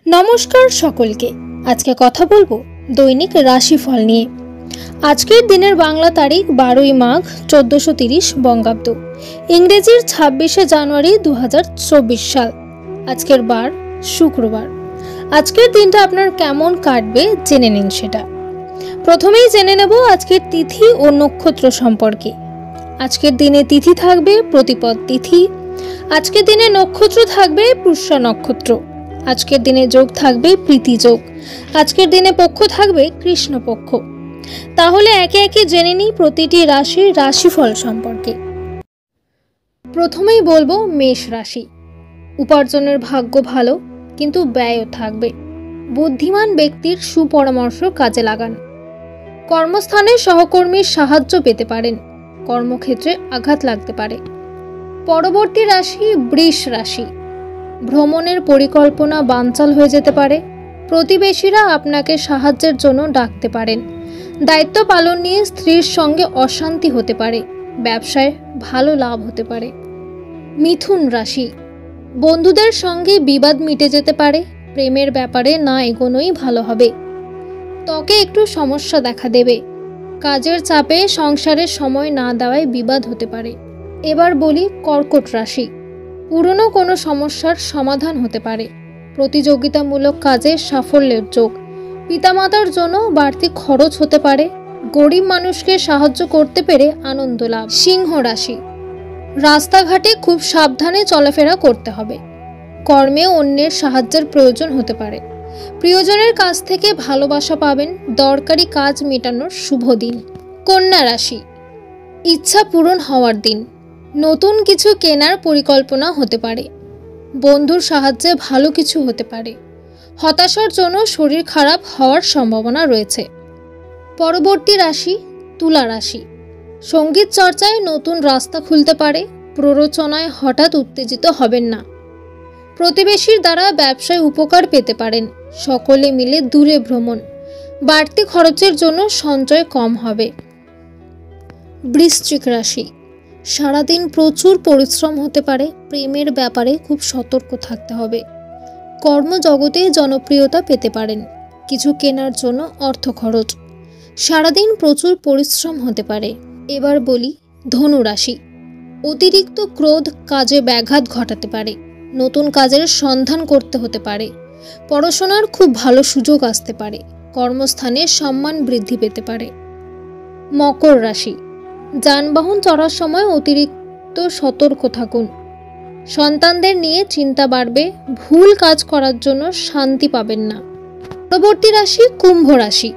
নমস্কার সকলকে। আজকে কথা বলবো দৈনিক রাশিফল নিয়ে। আজকের দিনের বাংলা তারিখ 12ই মাঘ 1430 বঙ্গাব্দ, ইংরেজির 26শে জানুয়ারি 2024 সাল। আজকের বার শুক্রবার। আজকের দিনটা আপনার কেমন কাটবে জেনে নিন সেটা। প্রথমেই জেনে নেব আজকের তিথি ও নক্ষত্র সম্পর্কে। আজকের দিনে তিথি থাকবে প্রতিপদ তিথি। আজকের দিনে নক্ষত্র থাকবে পুষ্যা নক্ষত্র। আজকের দিনে যোগ থাকবে প্রীতি যোগ। আজকের দিনে পক্ষ থাকবে কৃষ্ণপক্ষ। তাহলে একে একে জেনে নিই প্রতিটি রাশির রাশিফল সম্পর্কে। প্রথমেই বলবো মেষ রাশি। উপার্জনের ভাগ্য ভালো, কিন্তু ব্যয়ও থাকবে। বুদ্ধিমান ব্যক্তির সুপরামর্শ কাজে লাগান। কর্মস্থানে সহকর্মীর সাহায্য পেতে পারেন। কর্মক্ষেত্রে আঘাত লাগতে পারে। পরবর্তী রাশি বৃষ রাশি। ভ্রমণের পরিকল্পনা বানচাল হয়ে যেতে পারে। প্রতিবেশীরা আপনাকে সাহায্যের জন্য ডাকতে পারেন। দায়িত্ব পালন নিয়ে স্ত্রীর সঙ্গে অশান্তি হতে পারে। ব্যবসায় ভালো লাভ হতে পারে। মিথুন রাশি। বন্ধুদের সঙ্গে বিবাদ মিটে যেতে পারে। প্রেমের ব্যাপারে না এগোনোই ভালো হবে। ত্বকে একটু সমস্যা দেখা দেবে। কাজের চাপে সংসারের সময় না দেওয়ায় বিবাদ হতে পারে। এবার বলি কর্কট রাশি। পুরনো কোনো সমস্যার সমাধান হতে পারে। প্রতিযোগিতামূলক কাজে সাফল্যের যোগ। পিতামাতার জন্য বাড়তি খরচ হতে পারে। গরিব মানুষকে সাহায্য করতে পেরে আনন্দ লাভ। সিংহ রাশি। রাস্তাঘাটে খুব সাবধানে চলাফেরা করতে হবে। কর্মে অন্যের সাহায্যের প্রয়োজন হতে পারে। প্রিয়জনের কাছ থেকে ভালোবাসা পাবেন। দরকারি কাজ মেটানোর শুভ দিন। কন্যা রাশি। ইচ্ছা পূরণ হওয়ার দিন। নতুন কিছু কেনার পরিকল্পনা হতে পারে। বন্ধুর সাহায্যে ভালো কিছু হতে পারে। হতাশার জন্য শরীর খারাপ হওয়ার সম্ভাবনা রয়েছে। পরবর্তী রাশি তুলা রাশি। সঙ্গীত চর্চায় নতুন রাস্তা খুলতে পারে। প্ররোচনায় হঠাৎ উত্তেজিত হবেন না। প্রতিবেশীর দ্বারা ব্যবসায় উপকার পেতে পারেন। সকলে মিলে দূরে ভ্রমণ। বাড়তি খরচের জন্য সঞ্চয় কম হবে। বৃশ্চিক রাশি। সারাদিন প্রচুর পরিশ্রম হতে পারে। প্রেমের ব্যাপারে খুব সতর্ক থাকতে হবে। কর্মজগতে জনপ্রিয়তা পেতে পারেন। কিছু কেনার জন্য অর্থ খরচ। সারাদিন প্রচুর পরিশ্রম হতে পারে। এবার বলি ধনু রাশি। অতিরিক্ত ক্রোধ কাজে ব্যাঘাত ঘটাতে পারে। নতুন কাজের সন্ধান করতে হতে পারে। পড়াশোনার খুব ভালো সুযোগ আসতে পারে। কর্মস্থানে সম্মান বৃদ্ধি পেতে পারে। মকর রাশি। যানবাহন চড়ার সময় অতিরিক্ত সতর্ক থাকুন। সন্তানদের নিয়ে চিন্তা বাড়বে। ভুল কাজ করার জন্য শান্তি পাবেন না। পরবর্তী রাশি কুম্ভ রাশি।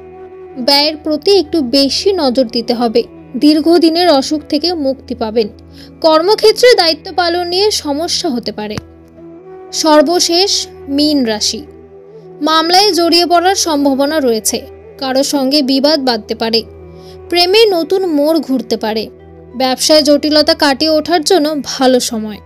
ব্যয়ের প্রতি একটু বেশি নজর দিতে হবে। দীর্ঘদিনের অসুখ থেকে মুক্তি পাবেন। কর্মক্ষেত্রে দায়িত্ব পালন নিয়ে সমস্যা হতে পারে। সর্বশেষ মীন রাশি। মামলায় জড়িয়ে পড়ার সম্ভাবনা রয়েছে। কারো সঙ্গে বিবাদ বাঁধতে পারে। প্রেমে নতুন মোড় ঘুরতে পারে। ব্যবসায় জটিলতা কাটিয়ে ওঠার জন্য ভালো সময়।